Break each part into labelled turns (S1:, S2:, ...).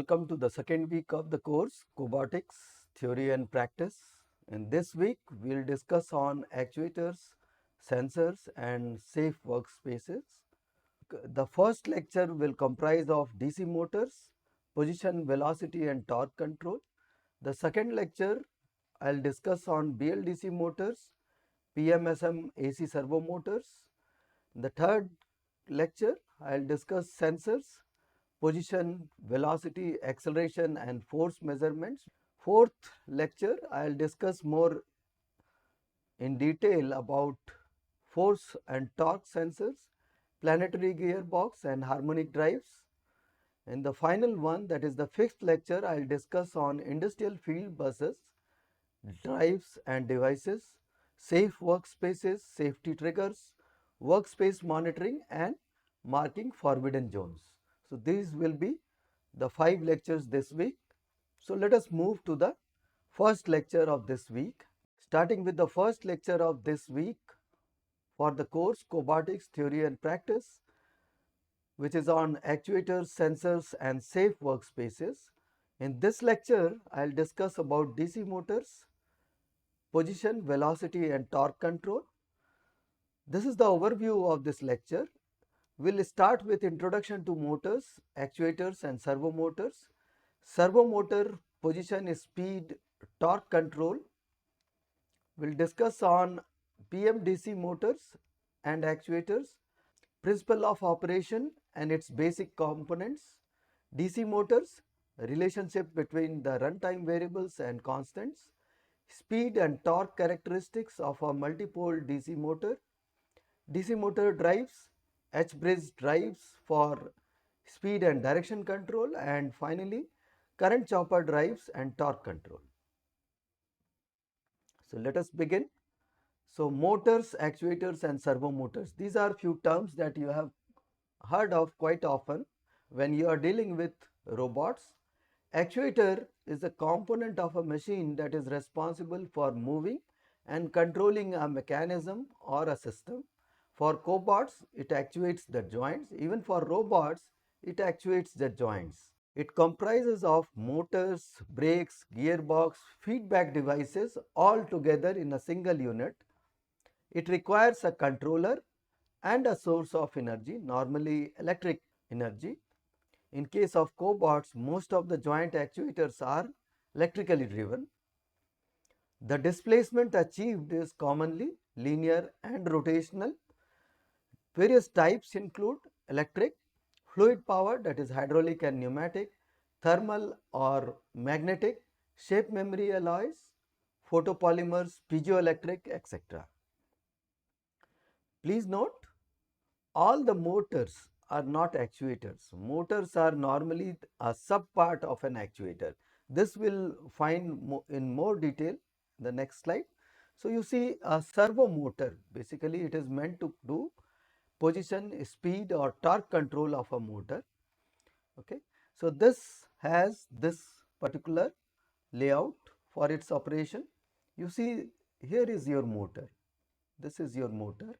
S1: welcome to the second week of the course Cobotics Theory and Practice. In this week, we will discuss on actuators, sensors and safe workspaces. The first lecture will comprise of DC motors, position, velocity and torque control. The second lecture I will discuss on BLDC motors, PMSM AC servo motors. The third lecture I will discuss sensors, position, velocity, acceleration and force measurements. Fourth lecture I will discuss more in detail about force and torque sensors, planetary gearbox and harmonic drives. In the final one, that is the fifth lecture, I will discuss on industrial field buses, drives and devices, safe workspaces, safety triggers, workspace monitoring and marking forbidden zones. So, these will be the 5 lectures this week. So, let us move to the first lecture of this week. Starting with the first lecture of this week for the course Cobotics Theory and Practice, which is on actuators, sensors and safe workspaces. In this lecture, I will discuss about DC motors, position, velocity and torque control. This is the overview of this lecture. We will start with introduction to motors, actuators and servo motors. Servo motor position, speed, torque control. We will discuss on PMDC motors and actuators, principle of operation and its basic components, DC motors, relationship between the runtime variables and constants, speed and torque characteristics of a multipole DC motor drives, H-bridge drives for speed and direction control, and finally current chopper drives and torque control. So, let us begin. So, motors, actuators and servo motors, these are few terms that you have heard of quite often when you are dealing with robots. Actuator is a component of a machine that is responsible for moving and controlling a mechanism or a system. For cobots, it actuates the joints. Even for robots, it actuates the joints. It comprises of motors, brakes, gearbox, feedback devices all together in a single unit. It requires a controller and a source of energy, normally electric energy. In case of cobots, most of the joint actuators are electrically driven. The displacement achieved is commonly linear and rotational. Various types include electric, fluid power, that is hydraulic and pneumatic, thermal or magnetic, shape memory alloys, photopolymers, piezoelectric, etc. Please note, all the motors are not actuators. Motors are normally a sub part of an actuator. This will find in more detail in the next slide. So, you see a servo motor, basically it is meant to do position, speed or torque control of a motor. Okay. So, this has this particular layout for its operation. You see, here is your motor, this is your motor.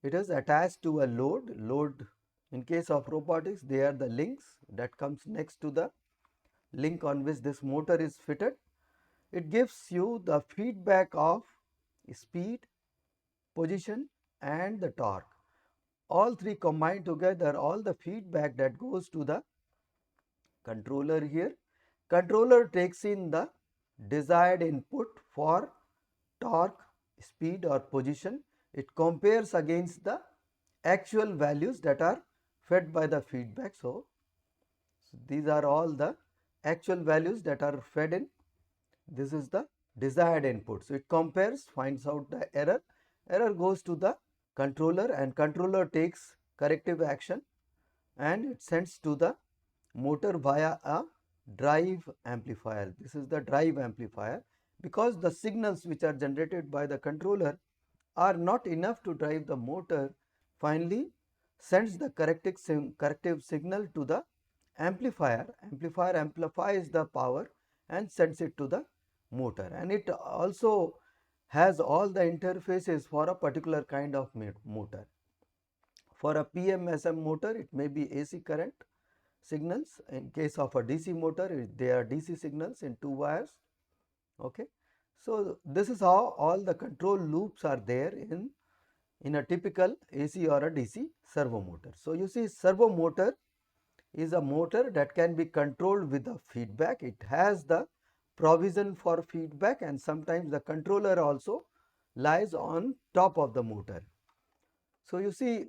S1: It is attached to a load. In case of robotics, they are the links that comes next to the link on which this motor is fitted. It gives you the feedback of speed, position and the torque. All three combined together, all the feedback that goes to the controller here. Controller takes in the desired input for torque, speed or position. It compares against the actual values that are fed by the feedback. So, these are all the actual values that are fed in. This is the desired input. So, it compares, finds out the error. Error goes to the controller and controller takes corrective action and it sends to the motor via a drive amplifier. This is the drive amplifier, because the signals which are generated by the controller are not enough to drive the motor. Finally, sends the corrective signal to the amplifier. Amplifier amplifies the power and sends it to the motor, and it also has all the interfaces for a particular kind of motor. For a PMSM motor, it may be AC current, signals. In case of a DC motor, they are DC signals in 2 wires. Okay. So this is how all the control loops are there in a typical AC or a DC servo motor. So you see, servo motor is a motor that can be controlled with a feedback. It has the provision for feedback, and sometimes the controller also lies on top of the motor. So you see,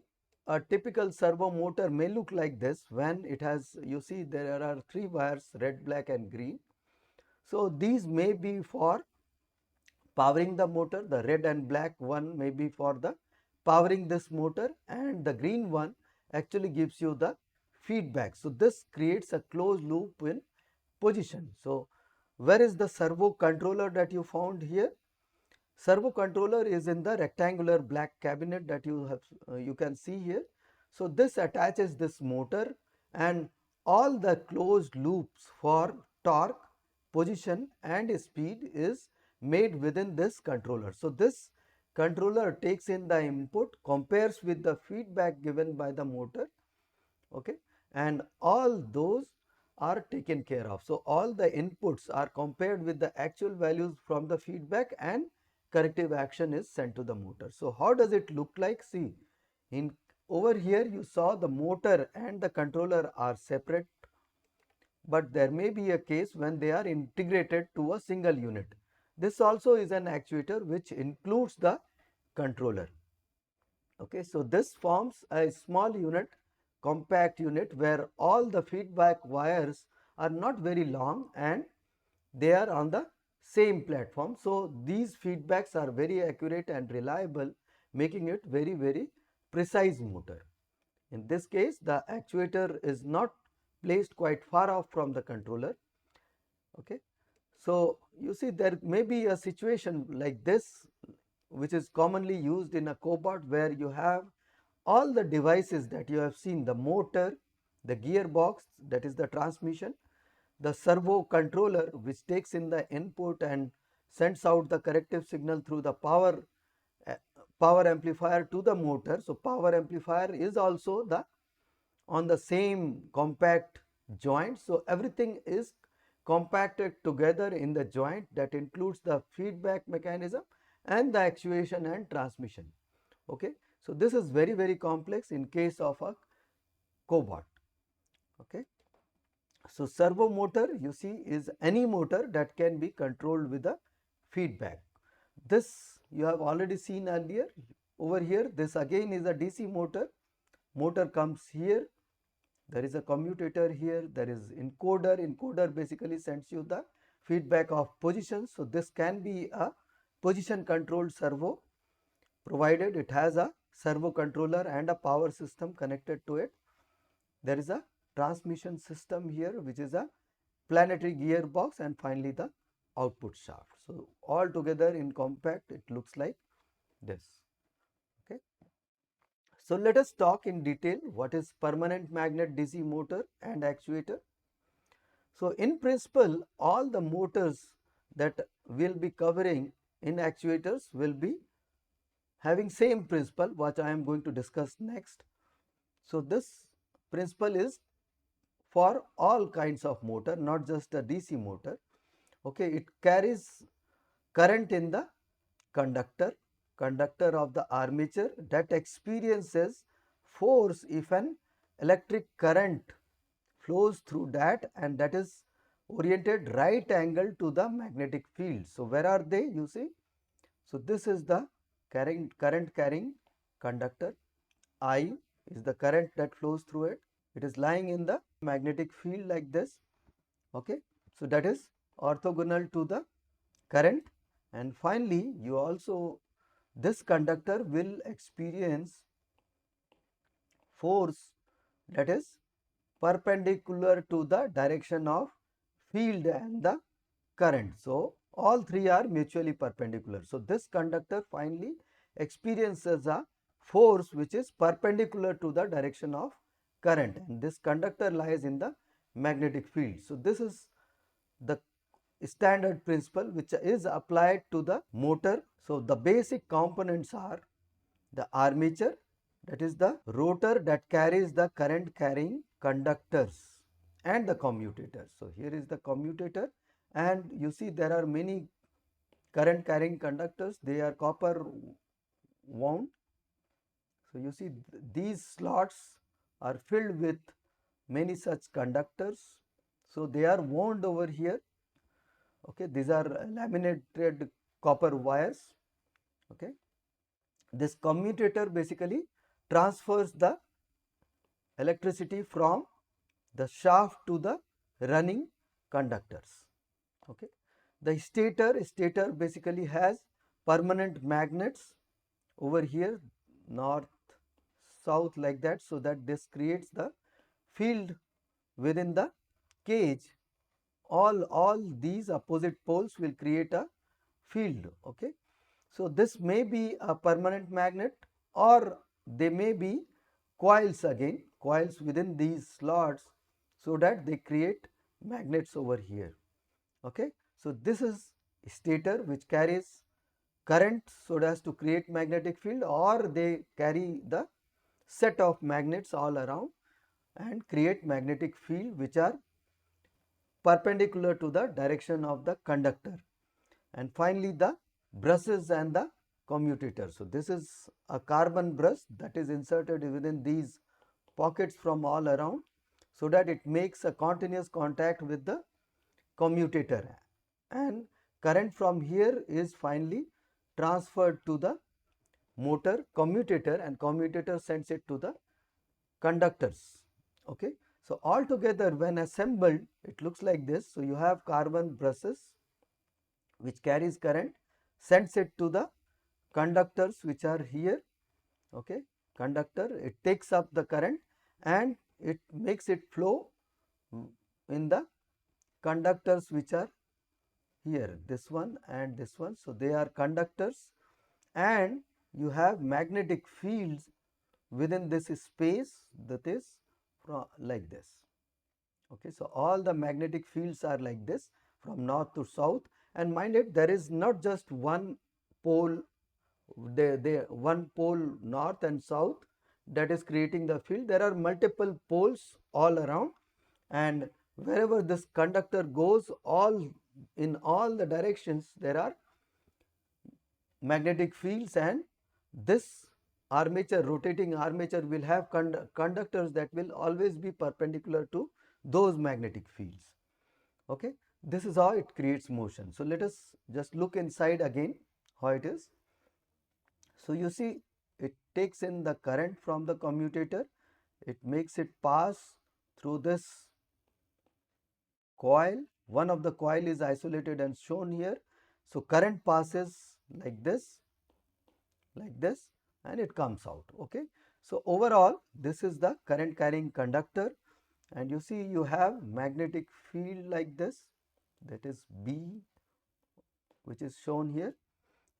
S1: a typical servo motor may look like this when it has, you see, there are 3 wires, red, black and green. So these may be for powering the motor. The red and black one may be for the powering this motor, and the green one actually gives you the feedback. So this creates a closed loop in position. So where is the servo controller that you found here? Servo controller is in the rectangular black cabinet that you have, you can see here. So this attaches this motor, and all the closed loops for torque, position and speed is made within this controller. So this controller takes in the input, compares with the feedback given by the motor, okay, and all those are taken care of. So all the inputs are compared with the actual values from the feedback, and corrective action is sent to the motor. So how does it look like? See, in over here you saw the motor and the controller are separate, but there may be a case when they are integrated to a single unit. This also is an actuator which includes the controller. Okay, so this forms a small unit, compact unit, where all the feedback wires are not very long and they are on the same platform. So these feedbacks are very accurate and reliable, making it very precise motor. In this case, the actuator is not placed quite far off from the controller. Okay. So you see, there may be a situation like this which is commonly used in a cobot, where you have all the devices that you have seen: the motor, the gearbox, that is the transmission, the servo controller which takes in the input and sends out the corrective signal through the power amplifier to the motor. So power amplifier is also on the same compact joint. So everything is compacted together in the joint that includes the feedback mechanism and the actuation and transmission. Okay. So this is very complex in case of a cobot. Okay. So servo motor, you see, is any motor that can be controlled with a feedback. This you have already seen earlier. Over here, this again is a DC motor. Motor comes here. There is a commutator here. There is encoder. Encoder basically sends you the feedback of position. So this can be a position controlled servo, provided it has a servo controller and a power system connected to it. There is a transmission system here which is a planetary gearbox, and finally the output shaft. So all together in compact it looks like this. Okay. So let us talk in detail what is permanent magnet DC motor and actuator. So in principle, all the motors that will be covering in actuators will be having same principle, what I am going to discuss next. So this principle is for all kinds of motor, not just a DC motor. Okay, it carries current in the conductor of the armature that experiences force if an electric current flows through that, and that is oriented right angle to the magnetic field. So where are they? You see, so this is the current carrying conductor. I is the current that flows through it. It is lying in the magnetic field like this. Okay, so that is orthogonal to the current. And finally, you also, this conductor will experience force that is perpendicular to the direction of field and the current. So all three are mutually perpendicular. So this conductor finally experiences a force which is perpendicular to the direction of current, and this conductor lies in the magnetic field. So this is the standard principle which is applied to the motor. So the basic components are the armature, that is the rotor that carries the current carrying conductors. and the commutator. So here is the commutator, and you see there are many current carrying conductors, they are copper wound. So you see these slots are filled with many such conductors. So they are wound over here. Okay, these are laminated copper wires. Okay, this commutator basically transfers the electricity from the shaft to the running conductors. Okay, the stator basically has permanent magnets over here, north, south, like that, so that this creates the field within the cage. All these opposite poles will create a field. Okay, so this may be a permanent magnet, or they may be coils, again coils within these slots, so that they create magnets over here. Okay, so this is stator, which carries current so as to create magnetic field, or they carry the set of magnets all around and create magnetic field which are perpendicular to the direction of the conductor. And finally the brushes and the commutator. So this is a carbon brush that is inserted within these pockets from all around, so that it makes a continuous contact with the commutator, and current from here is finally transferred to the motor commutator, and commutator sends it to the conductors. Okay, so altogether when assembled it looks like this. So you have carbon brushes which carries current, sends it to the conductors which are here. Okay, conductor, it takes up the current and it makes it flow in the conductors which are here, this one and this one. So they are conductors, and you have magnetic fields within this space, that is like this. Okay, so all the magnetic fields are like this from north to south, and mind it, there is not just one pole, one pole north and south that is creating the field. There are multiple poles all around, and wherever this conductor goes, in all the directions there are magnetic fields, and this armature, rotating armature, will have conductors that will always be perpendicular to those magnetic fields. Okay, this is how it creates motion. So let us just look inside again how it is. So you see, it takes in the current from the commutator, it makes it pass through this coil. One of the coil is isolated and shown here. So current passes like this, and it comes out. Okay, so overall this is the current carrying conductor, and you see you have magnetic field like this, that is B, which is shown here.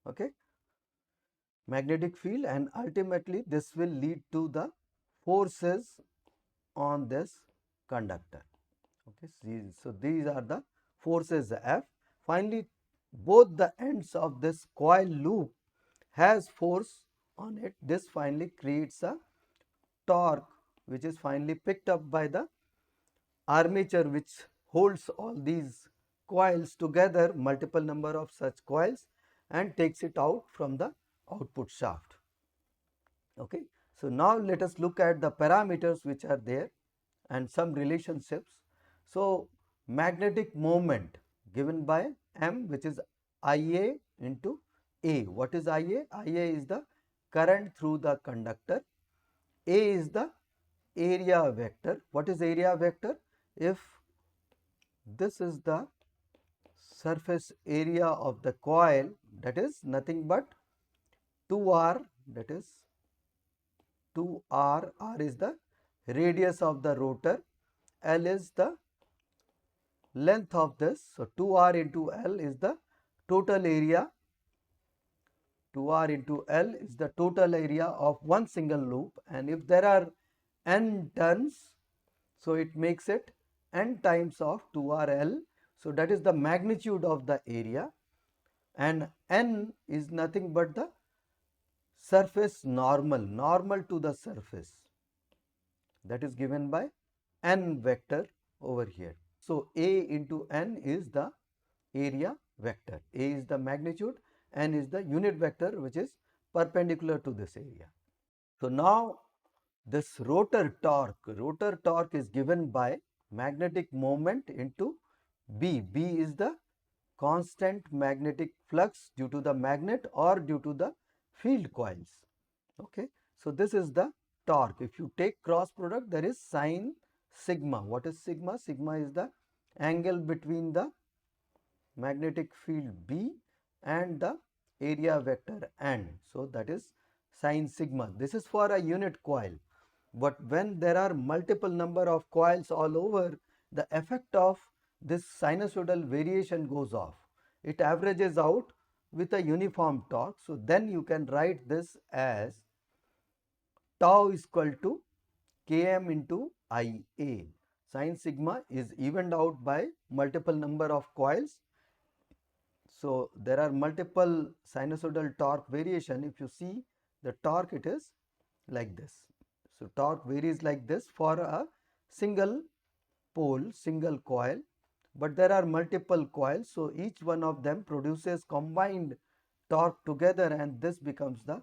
S1: Okay, magnetic field, and ultimately this will lead to the forces on this conductor. Okay, so these are the forces F. Finally, both the ends of this coil loop has force on it. This finally creates a torque, which is finally picked up by the armature, which holds all these coils together, multiple number of such coils, and takes it out from the output shaft. Okay, so now let us look at the parameters which are there and some relationships. So magnetic moment given by M, which is Ia into A. What is Ia? Ia is the current through the conductor. A is the area vector. What is area vector? If this is the surface area of the coil, that is nothing but 2r, that is 2r, r is the radius of the rotor, L is the length of this. So 2r into L is the total area, 2r into L is the total area of one single loop, and if there are n turns, so it makes it n times of 2rl. So that is the magnitude of the area, and n is nothing but the surface normal to the surface, that is given by n vector over here. So A into N is the area vector. A is the magnitude, N is the unit vector which is perpendicular to this area. So now this rotor torque is given by magnetic moment into B. B is the constant magnetic flux due to the magnet or due to the field coils. Okay. So this is the torque. If you take cross product, there is sine sigma. What is sigma? Sigma is the angle between the magnetic field B and the area vector N. So that is sine sigma. This is for a unit coil. But when there are multiple number of coils all over, the effect of this sinusoidal variation goes off. It averages out with a uniform torque. So then you can write this as tau is equal to Km into Ia. Sine sigma is evened out by multiple number of coils. So there are multiple sinusoidal torque variation. If you see the torque, it is like this. So torque varies like this for a single pole, single coil, but there are multiple coils. So each one of them produces combined torque together, and this becomes the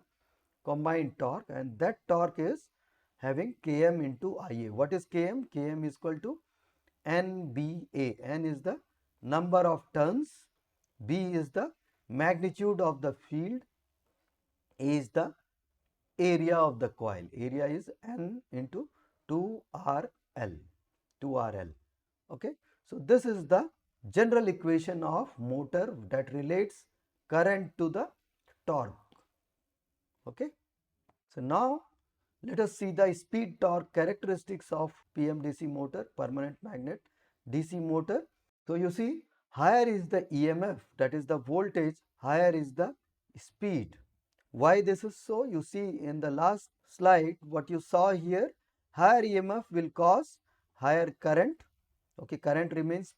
S1: combined torque, and that torque is having Km into Ia. What is Km? Km is equal to NBA. N is the number of turns, B is the magnitude of the field, A is the area of the coil. Area is N into 2RL. 2RL. Okay. So this is the general equation of motor that relates current to the torque. Okay. So now let us see the speed torque characteristics of PMDC motor, permanent magnet DC motor. So you see, higher is the EMF, that is the voltage, higher is the speed. Why this is so? You see in the last slide what you saw here, higher EMF will cause higher current. Okay, current remains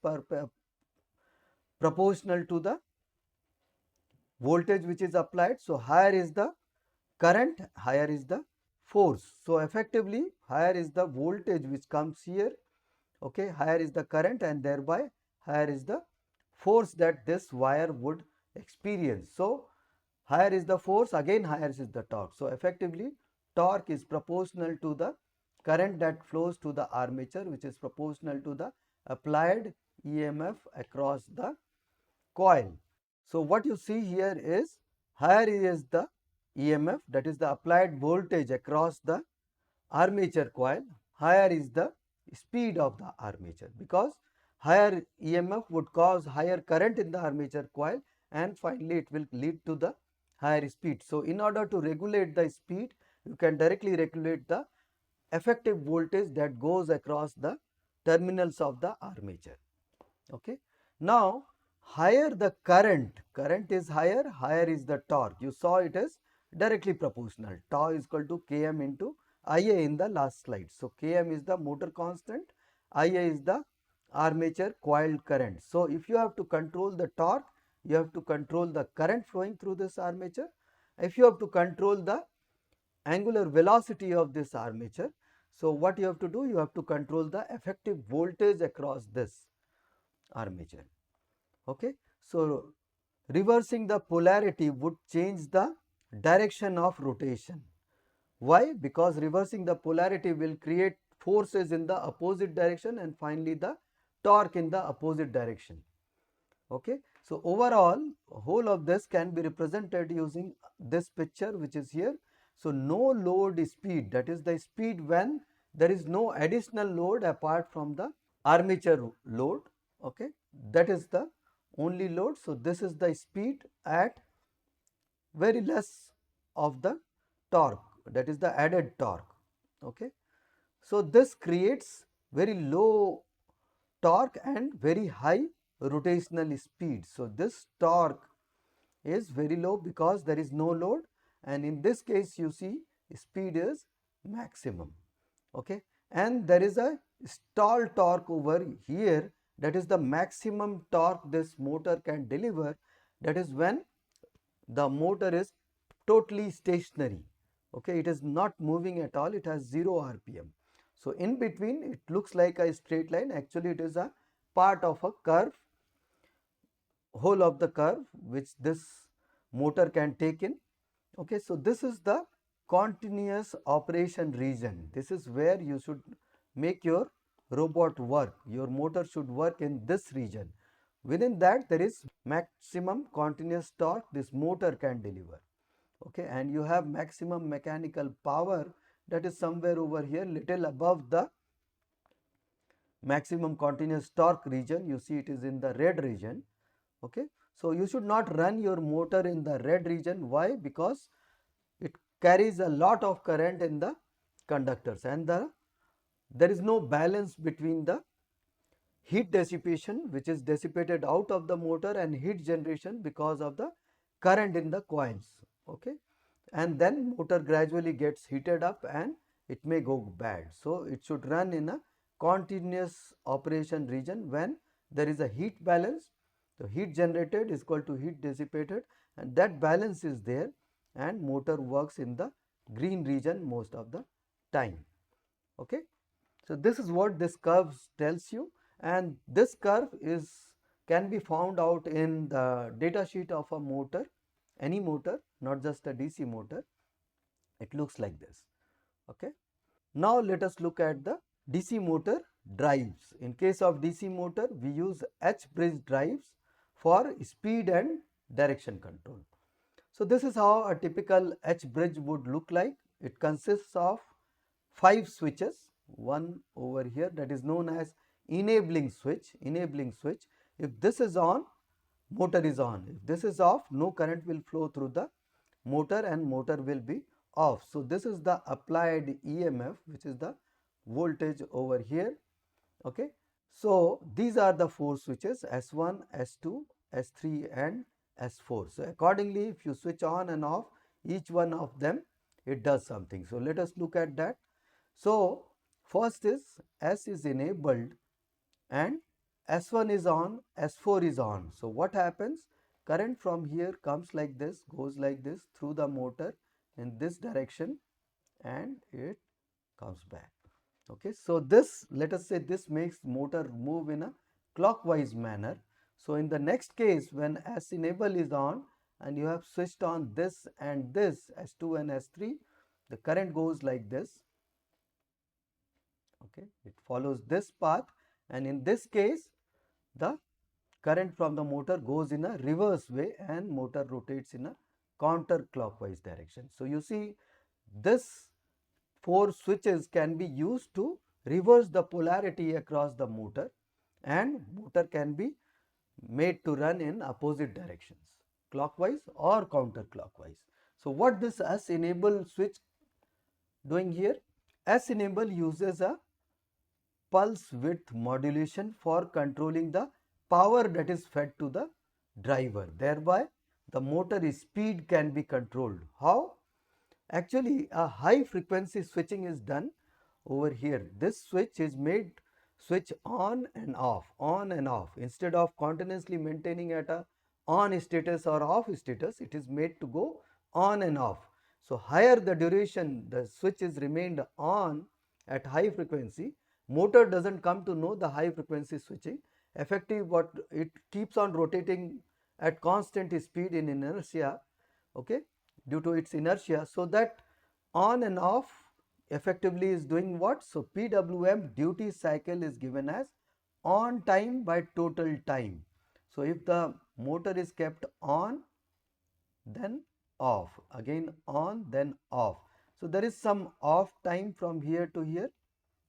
S1: proportional to the voltage which is applied. So higher is the current, higher is the force. So effectively higher is the voltage which comes here. Okay, higher is the current, and thereby higher is the force that this wire would experience. So higher is the force, again higher is the torque. So effectively torque is proportional to the current that flows to the armature, which is proportional to the applied EMF across the coil. So what you see here is higher is the EMF, that is the applied voltage across the armature coil, higher is the speed of the armature, because higher EMF would cause higher current in the armature coil, and finally it will lead to the higher speed. So in order to regulate the speed, you can directly regulate the effective voltage that goes across the terminals of the armature. Okay. Now higher the current is higher, higher is the torque. You saw it is directly proportional. Tau is equal to Km into Ia in the last slide. So Km is the motor constant, Ia is the armature coil current. So if you have to control the torque, you have to control the current flowing through this armature. If you have to control the angular velocity of this armature, so what you have to do, you have to control the effective voltage across this armature. Okay. So reversing the polarity would change the direction of rotation. Why? Because reversing the polarity will create forces in the opposite direction, and finally the torque in the opposite direction. Okay. So overall, whole of this can be represented using this picture which is here. So no load speed, that is the speed when there is no additional load apart from the armature load. Okay. That is the only load. So this is the speed at very less of the torque, that is the added torque. Okay. So this creates very low torque and very high rotational speed. So this torque is very low because there is no load, and in this case you see speed is maximum. Okay. And there is a stall torque over here, that is the maximum torque this motor can deliver, that is when the motor is totally stationary. Okay, it is not moving at all, it has 0 RPM. So in between it looks like a straight line, actually it is a part of a curve, whole of the curve which this motor can take in. Okay, so this is the continuous operation region. This is where you should make your robot work. Your motor should work in this region. Within that there is maximum continuous torque this motor can deliver. Okay, and you have maximum mechanical power, that is somewhere over here, little above the maximum continuous torque region. You see it is in the red region. Okay, so you should not run your motor in the red region. Why? Because it carries a lot of current in the conductors, and there is no balance between the heat dissipation which is dissipated out of the motor and heat generation because of the current in the coils. Okay, and then motor gradually gets heated up and it may go bad. So it should run in a continuous operation region when there is a heat balance. So heat generated is equal to heat dissipated, and that balance is there, and motor works in the green region most of the time. Okay, so this is what this curve tells you, and this curve can be found out in the data sheet of a motor, any motor, not just a DC motor. It looks like this. Okay, now let us look at the DC motor drives. In case of DC motor, we use H bridge drives for speed and direction control. So this is how a typical H bridge would look like. It consists of 5 switches, one over here, that is known as enabling switch. If this is on, motor is on. If this is off, no current will flow through the motor and motor will be off. So this is the applied EMF, which is the voltage over here. Okay, so these are the 4 switches, S1, S2, S3 and S4. So accordingly, if you switch on and off each one of them, it does something. So let us look at that. So first is S is enabled and S1 is on, S4 is on. So what happens? Current from here comes like this, goes like this through the motor in this direction, and it comes back. Okay, so this, let us say this makes motor move in a clockwise manner. So in the next case, when S enable is on and you have switched on this and this, S2 and S3, the current goes like this. Okay, it follows this path, and in this case the current from the motor goes in a reverse way and motor rotates in a counterclockwise direction. So you see, this 4 switches can be used to reverse the polarity across the motor, and motor can be made to run in opposite directions, clockwise or counterclockwise. So what this S enable switch doing here? S enable uses a pulse width modulation for controlling the power that is fed to the driver. Thereby the motor speed can be controlled. How? Actually, a high frequency switching is done over here. This switch is made switch on and off, on and off. Instead of continuously maintaining at a on status or off status, it is made to go on and off. So higher the duration the switch is remained on at high frequency, motor doesn't come to know the high frequency switching. Effective, what it keeps on rotating at constant speed in inertia, okay, due to its inertia. So that on and off effectively is doing what? So PWM duty cycle is given as on time by total time. So if the motor is kept on, then off, again on, then off. So there is some off time from here to here,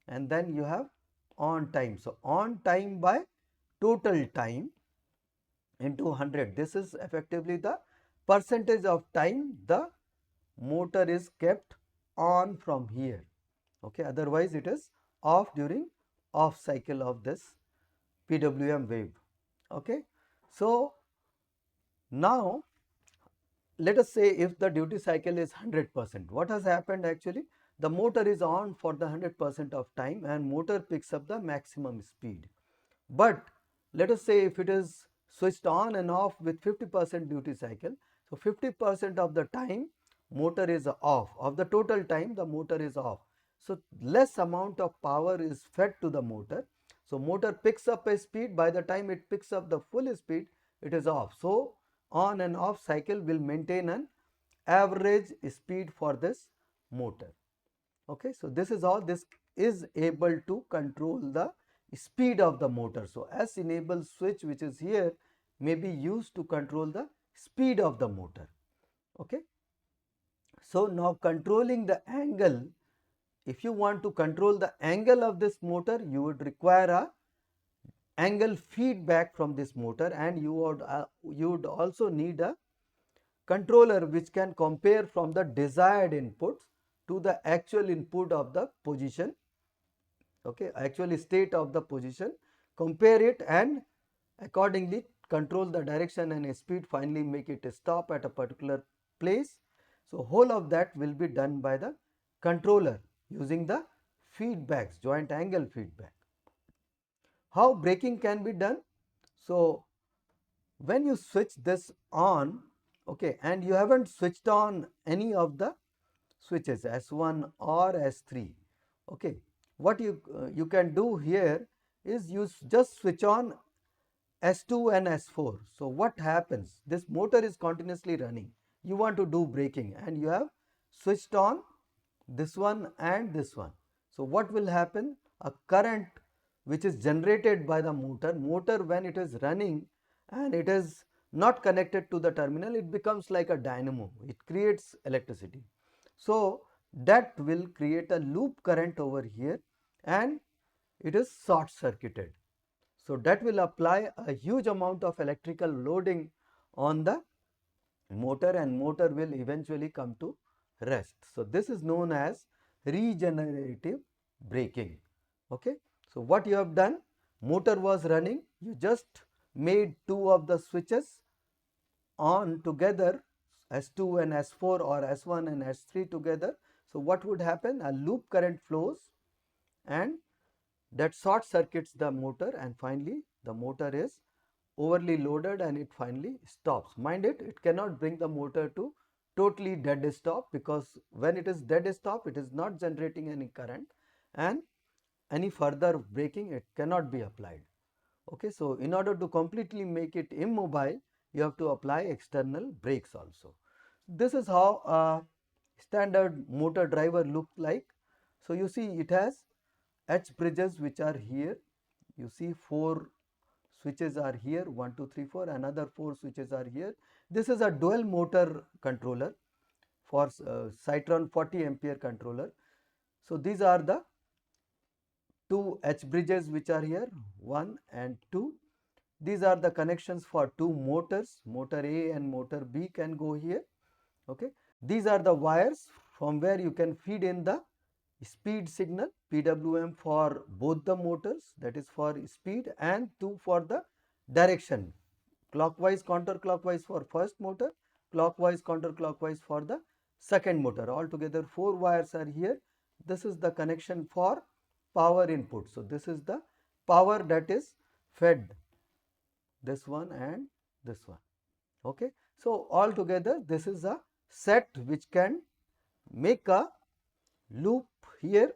S1: and then you have on time. So on time by total time into 100. This is effectively the percentage of time the motor is kept on from here. Okay, otherwise it is off during off cycle of this PWM wave. Okay, so now let us say if the duty cycle is 100%, what has happened actually? The motor is on for the 100% of time and motor picks up the maximum speed. But let us say if it is switched on and off with 50% duty cycle, so 50% of the time motor is off, of the total time the motor is off. So less amount of power is fed to the motor. So motor picks up a speed, by the time it picks up the full speed, it is off. So on and off cycle will maintain an average speed for this motor. Okay, so this is how this is able to control the speed of the motor. So S enable switch which is here may be used to control the speed of the motor. Okay. So now controlling the angle, if you want to control the angle of this motor, you would require a angle feedback from this motor, and you would also need a controller which can compare from the desired inputs to the actual input of the position, okay, actual state of the position, compare it and accordingly control the direction and speed, finally make it stop at a particular place. So whole of that will be done by the controller using the feedbacks, joint angle feedback. How braking can be done? So when you switch this on, okay, and you haven't switched on any of the switches S1 or S3, okay, what you can do here is you just switch on S2 and S4. So what happens? This motor is continuously running. You want to do braking and you have switched on this one and this one. So what will happen? A current which is generated by the motor when it is running and it is not connected to the terminal, it becomes like a dynamo. It creates electricity. So that will create a loop current over here and it is short circuited. So that will apply a huge amount of electrical loading on the motor and motor will eventually come to rest. So this is known as regenerative braking. Okay. So what you have done, motor was running, you just made two of the switches on together, S2 and S4 or S1 and S3 together. So what would happen? A loop current flows and that short circuits the motor and finally the motor is overly loaded and it finally stops. Mind it, it cannot bring the motor to totally dead stop, because when it is dead stop it is not generating any current and any further braking it cannot be applied. Okay, so in order to completely make it immobile, you have to apply external brakes also. This is how a standard motor driver looks like. So you see it has H bridges which are here. You see 4 switches are here, 1, 2, 3, 4, another 4 switches are here. This is a dual motor controller for Cytron 40 ampere controller. So these are the 2 H bridges which are here, 1 and 2. These are the connections for 2 motors, motor A and motor B can go here. Okay. These are the wires from where you can feed in the speed signal, PWM for both the motors, that is for speed, and 2 for the direction, clockwise counterclockwise for first motor, clockwise counterclockwise for the second motor. Altogether 4 wires are here. This is the connection for power input. So this is the power that is fed, this one and this one. Okay. So altogether this is a set which can make a loop here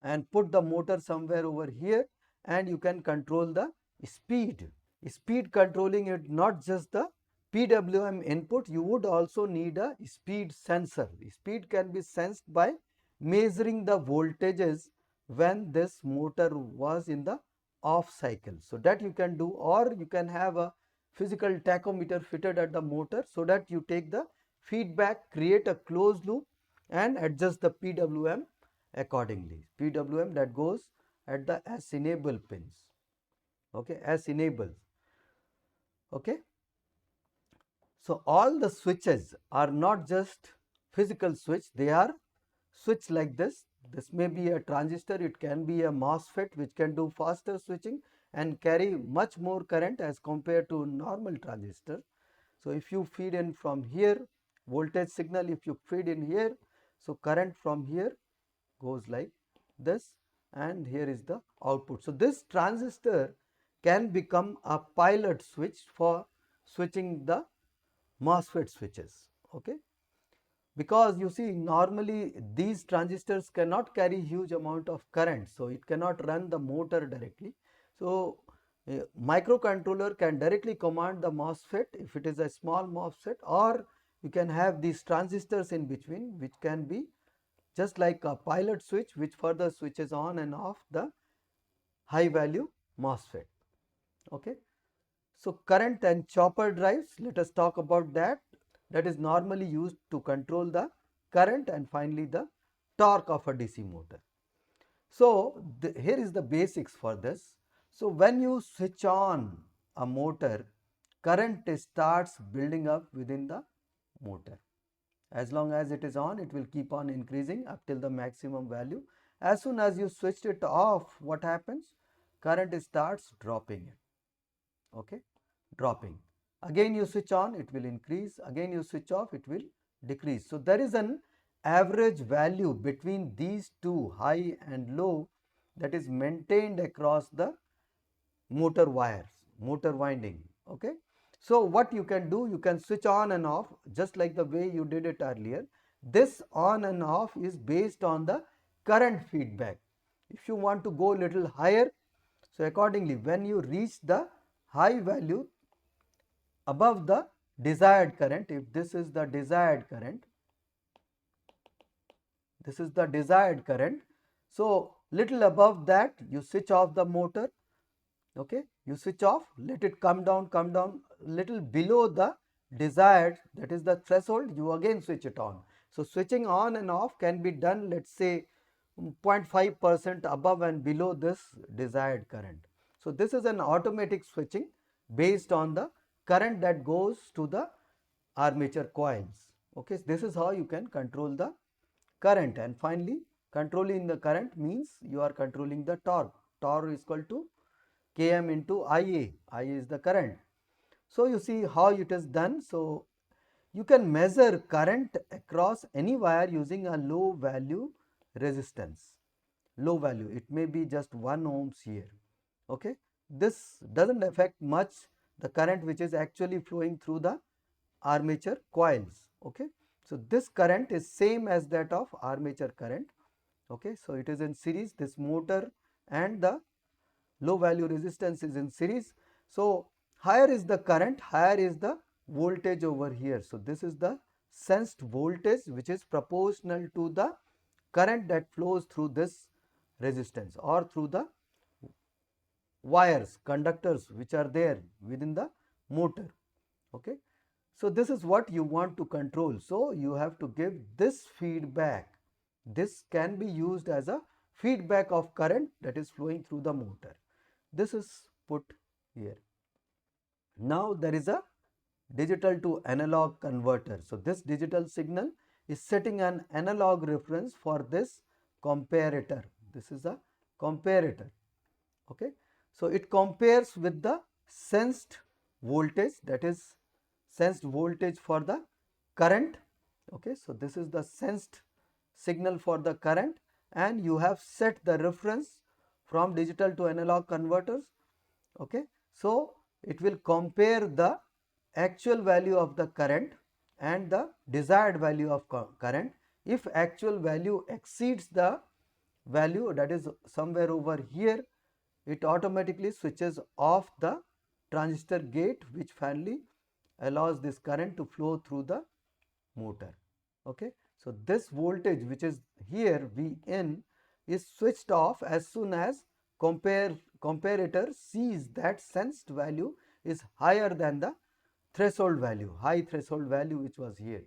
S1: and put the motor somewhere over here, and you can control the speed. Speed controlling it, not just the PWM input, you would also need a speed sensor. Speed can be sensed by measuring the voltages when this motor was in the off cycle. So that you can do, or you can have a physical tachometer fitted at the motor so that you take the feedback, create a closed loop and adjust the PWM accordingly. PWM that goes at the S enable pins. Okay, S enables. Okay. So all the switches are not just physical switch, they are switch like this. This may be a transistor, it can be a MOSFET which can do faster switching and carry much more current as compared to normal transistor. So if you feed in from here, voltage signal, if you feed in here, so current from here goes like this and here is the output. So this transistor can become a pilot switch for switching the MOSFET switches. Okay. because you see normally these transistors cannot carry huge amount of current, so it cannot run the motor directly. So microcontroller can directly command the MOSFET if it is a small MOSFET, or you can have these transistors in between which can be just like a pilot switch which further switches on and off the high value MOSFET. Okay. So current and chopper drives, let us talk about that. That is normally used to control the current and finally the torque of a DC motor. So here is the basics for this. So when you switch on a motor, current starts building up within the motor. As long as it is on, it will keep on increasing up till the maximum value. As soon as you switched it off, what happens? Current starts dropping it. Okay, dropping. Again you switch on, it will increase. Again you switch off, it will decrease. So there is an average value between these two, high and low, that is maintained across the motor wires, motor winding. Okay. So what you can do, you can switch on and off just like the way you did it earlier. This on and off is based on the current feedback. If you want to go little higher, so accordingly when you reach the high value above the desired current, if this is the desired current, this is the desired current, so little above that you switch off the motor. Okay, you switch off, let it come down, little below the desired, that is the threshold, you again switch it on. So switching on and off can be done, let's say 0.5% above and below this desired current. So this is an automatic switching based on the current that goes to the armature coils. Okay, this is how you can control the current. And finally, controlling the current means you are controlling the torque. Torque is equal to Km into Ia. Ia is the current. So you see how it is done. So you can measure current across any wire using a low value resistance. Low value, it may be just 1 ohms here. Okay, this doesn't affect much the current which is actually flowing through the armature coils. Okay, so this current is same as that of armature current. Okay, so it is in series, this motor and the low value resistance is in series. So higher is the current, higher is the voltage over here. So this is the sensed voltage which is proportional to the current that flows through this resistance or through the wires, conductors which are there within the motor. Okay, so this is what you want to control. So you have to give this feedback. This can be used as a feedback of current that is flowing through the motor. This is put here. Now there is a digital to analog converter. So this digital signal is setting an analog reference for this comparator. This is a comparator. Okay, so it compares with the sensed voltage, that is sensed voltage for the current. Okay, so this is the sensed signal for the current, and you have set the reference from digital to analog converters. Okay, so it will compare the actual value of the current and the desired value of current. If actual value exceeds the value, that is somewhere over here, it automatically switches off the transistor gate, which finally allows this current to flow through the motor. Okay, so this voltage which is here Vn is switched off as soon as comparator sees that sensed value is higher than the threshold value, high threshold value which was here.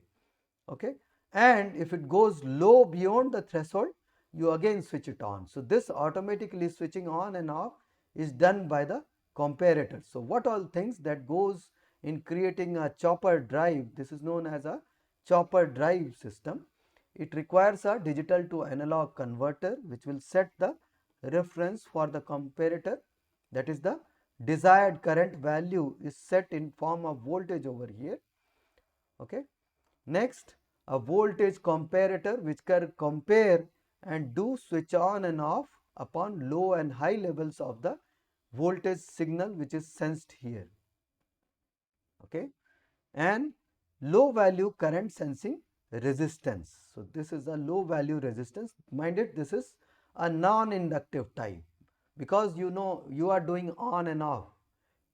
S1: Okay, and if it goes low beyond the threshold, you again switch it on. So this automatically switching on and off is done by the comparator. So what all things that goes in creating a chopper drive, this is known as a chopper drive system. It requires a digital to analog converter which will set the reference for the comparator, that is the desired current value is set in form of voltage over here. Okay, next a voltage comparator which can compare and do switch on and off upon low and high levels of the voltage signal which is sensed here. Okay, and low value current sensing resistance. So this is a low value resistance. Mind it, this is a non-inductive type, because you know you are doing on and off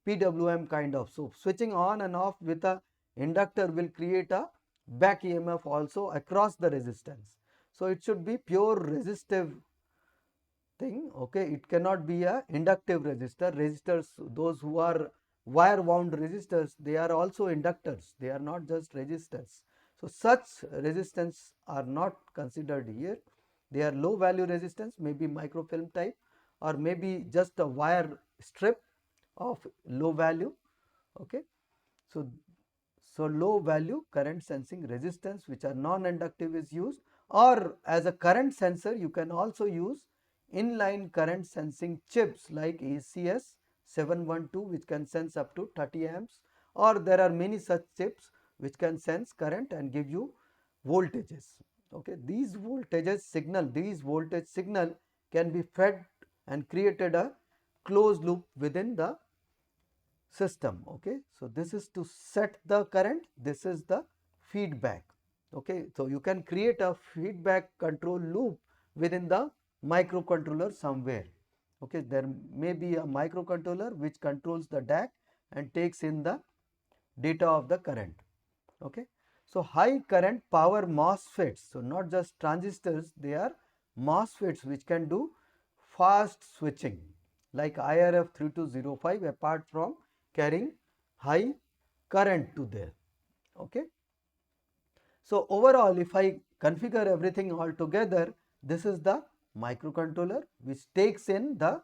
S1: PWM kind of. So switching on and off with a inductor will create a back EMF also across the resistance. So it should be pure resistive thing. Okay, it cannot be a inductive resistor. Resistors, those who are wire wound resistors, they are also inductors, they are not just resistors. So such resistance are not considered here. They are low value resistance, maybe microfilm type, or maybe just a wire strip of low value. Okay, so low value current sensing resistance which are non-inductive is used, or as a current sensor you can also use inline current sensing chips like ECS 712 which can sense up to 30 amps, or there are many such chips which can sense current and give you voltages. Okay, these voltage signal can be fed and created a closed loop within the system. Okay, so this is to set the current, this is the feedback. Okay, so you can create a feedback control loop within the microcontroller somewhere. Okay, there may be a microcontroller which controls the DAC and takes in the data of the current. Okay, so high current power MOSFETs, so not just transistors, they are MOSFETs which can do fast switching like IRF 3205, apart from carrying high current to there. Okay, so overall if I configure everything all together, this is the microcontroller which takes in the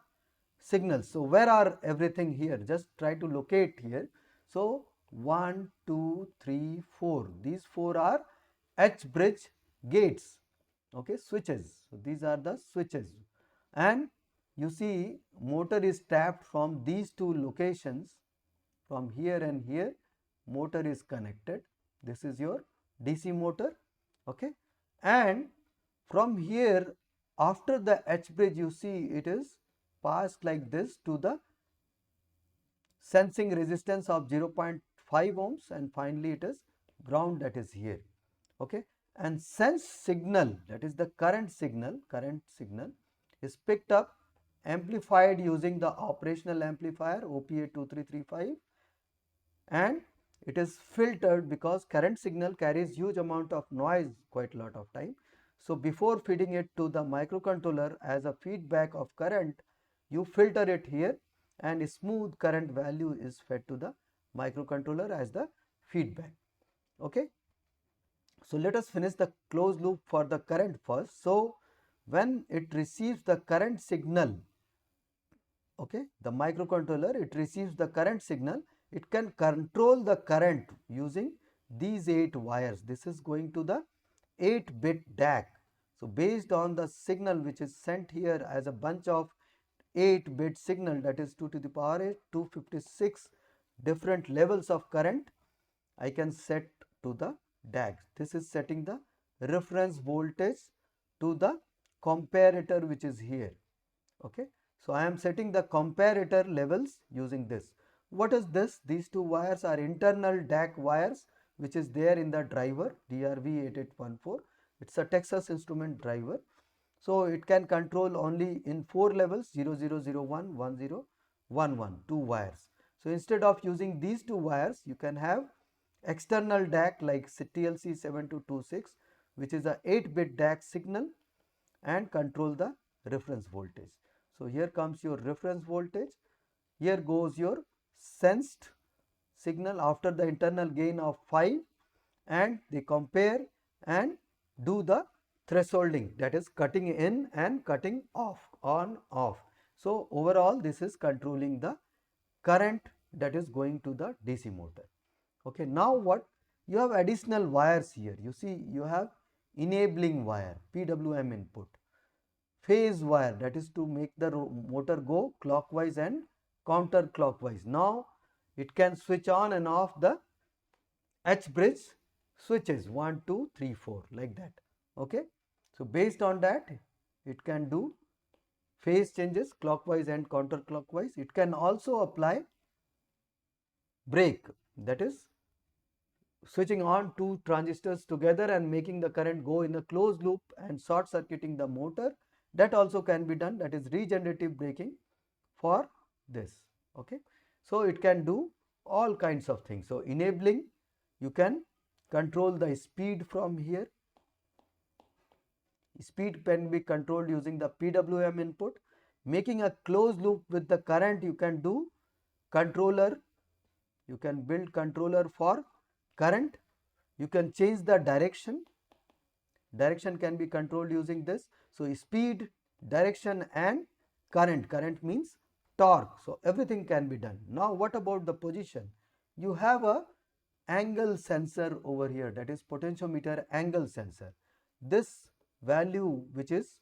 S1: signals. So where are everything here? Just try to locate here. So 1, 2, 3, 4. These 4 are H bridge gates. Okay, switches. So these are the switches, and you see motor is tapped from these two locations. From here and here motor is connected. This is your DC motor. Okay, and from here after the H bridge you see it is passed like this to the sensing resistance of 0.5 ohms, and finally it is ground, that is here. Okay, and sense signal, that is the current signal is picked up, amplified using the operational amplifier OPA 2335, and it is filtered because current signal carries huge amount of noise quite a lot of time. So before feeding it to the microcontroller as a feedback of current, you filter it here, and a smooth current value is fed to the microcontroller as the feedback. Okay, so let us finish the closed loop for the current first. So when it receives the current signal, okay, the microcontroller, it receives the current signal, it can control the current using these 8 wires. This is going to the 8-bit DAC. So based on the signal which is sent here as a bunch of 8-bit signal, that is 2 to the power 8, 256 different levels of current I can set to the DAC. This is setting the reference voltage to the comparator which is here. Okay, so I am setting the comparator levels using this. What is this? These two wires are internal DAC wires which is there in the driver DRV8814. It's a Texas Instrument driver. So it can control only in 4 levels 0001, 10, 11, 2 wires. So instead of using these 2 wires, you can have external DAC like TLC7226, which is a 8-bit DAC signal, and control the reference voltage. So here comes your reference voltage, here goes your sensed signal after the internal gain of 5, and they compare and do the thresholding, that is cutting in and cutting off, on off. So overall this is controlling the current that is going to the DC motor. Okay, now what? You have additional wires here. You see you have enabling wire, PWM input, phase wire, that is to make the motor go clockwise and counterclockwise. Now it can switch on and off the H bridge switches 1, 2, 3, 4 like that. Okay, so based on that it can do phase changes clockwise and counterclockwise. It can also apply brake, that is switching on two transistors together and making the current go in a closed loop and short circuiting the motor, that also can be done, that is regenerative braking for this. Okay, so it can do all kinds of things. So enabling, you can control the speed from here. Speed can be controlled using the PWM input. Making a closed loop with the current, you can do controller, you can build controller for current. You can change the direction can be controlled using this. So speed, direction and current means torque. So everything can be done. Now what about the position? You have a angle sensor over here, that is potentiometer angle sensor. This value which is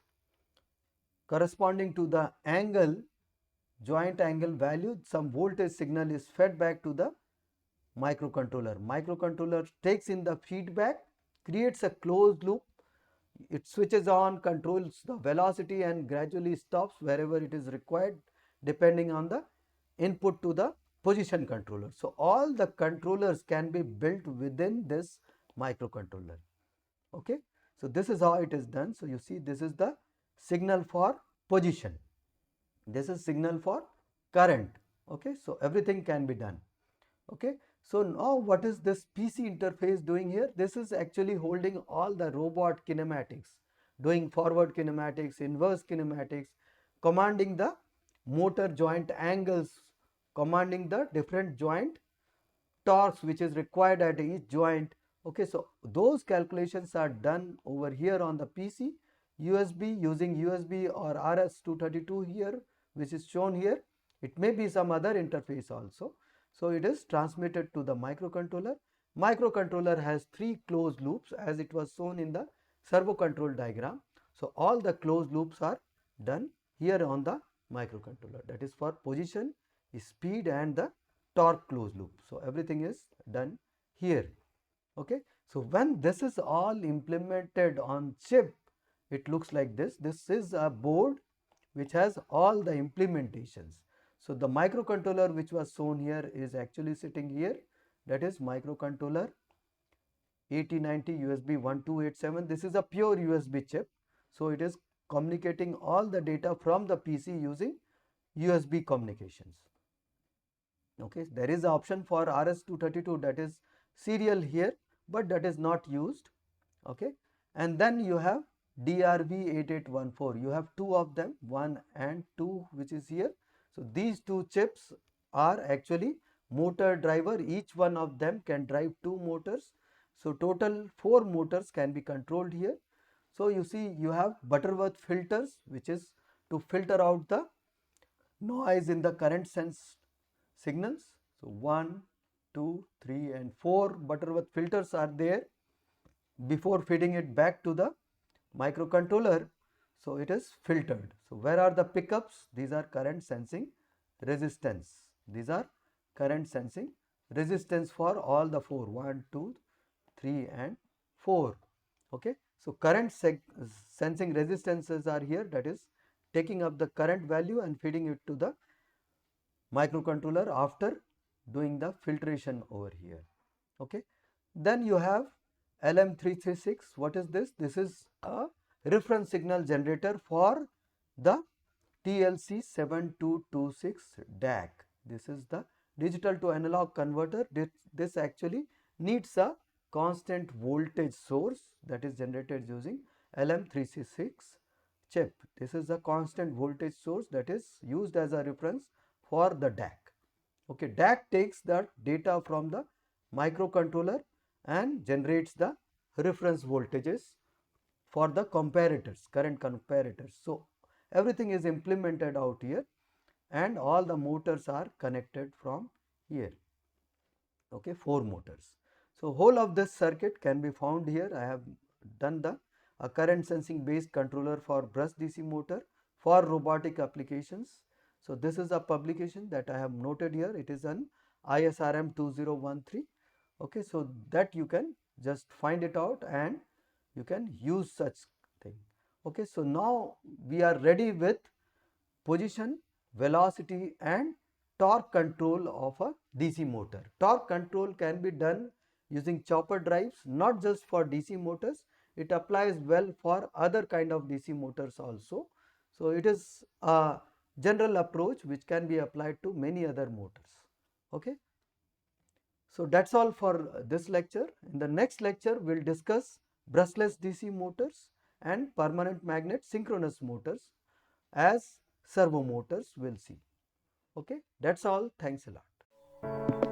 S1: corresponding to the angle, joint angle value, some voltage signal is fed back to the microcontroller. Microcontroller takes in the feedback, creates a closed loop. It switches on, controls the velocity and gradually stops wherever it is required depending on the input to the position controller. So all the controllers can be built within this microcontroller. Okay, so this is how it is done. So you see, this is the signal for position, this is signal for current. Okay, so everything can be done. Okay, so now what is this PC interface doing here? This is actually holding all the robot kinematics, doing forward kinematics, inverse kinematics, commanding the motor joint angles, commanding the different joint torques which is required at each joint. Okay, so those calculations are done over here on the PC. USB, using USB or RS-232 here, which is shown here. It may be some other interface also. So it is transmitted to the microcontroller. Microcontroller has 3 closed loops as it was shown in the servo control diagram. So all the closed loops are done here on the microcontroller, that is for position, speed and the torque closed loop. So everything is done here. Okay, so when this is all implemented on chip, it looks like this. This is a board which has all the implementations. So the microcontroller which was shown here is actually sitting here, that is microcontroller 8090 USB 1287. This is a pure USB chip. So it is communicating all the data from the PC using USB communications. Okay, there is an option for RS-232, that is serial here, but that is not used. Okay, and then you have DRV8814. You have two of them, 1 and 2, which is here. So these two chips are actually motor driver. Each one of them can drive 2 motors. So total 4 motors can be controlled here. So you see, you have Butterworth filters, which is to filter out the noise in the current sense signals. So 1, 2, 3 and 4 Butterworth filters are there before feeding it back to the microcontroller. So it is filtered. So where are the pickups? These are current sensing resistance. These are current sensing resistance for all the 4, 1, 2, 3 and 4. Okay, so current sensing resistances are here, that is taking up the current value and feeding it to the microcontroller after doing the filtration over here. Okay, then you have LM336. What is this? This is a reference signal generator for the TLC7226 DAC. This is the digital to analog converter. This actually needs a constant voltage source that is generated using LM366 chip. This is a constant voltage source that is used as a reference for the DAC. Okay, DAC takes the data from the microcontroller and generates the reference voltages for the comparators, current comparators. So everything is implemented out here and all the motors are connected from here. Okay, 4 motors. So whole of this circuit can be found here. I have done the current sensing based controller for brush DC motor for robotic applications. So this is a publication that I have noted here. It is an ISRM 2013. Okay, so that you can just find it out and you can use such thing. Okay, so now we are ready with position, velocity and torque control of a DC motor. Torque control can be done using chopper drives, not just for DC motors, it applies well for other kind of DC motors also. So, it is a general approach which can be applied to many other motors. Okay. So, that is all for this lecture. In the next lecture, we will discuss brushless DC motors and permanent magnet synchronous motors as servo motors we will see. Okay. That is all. Thanks a lot.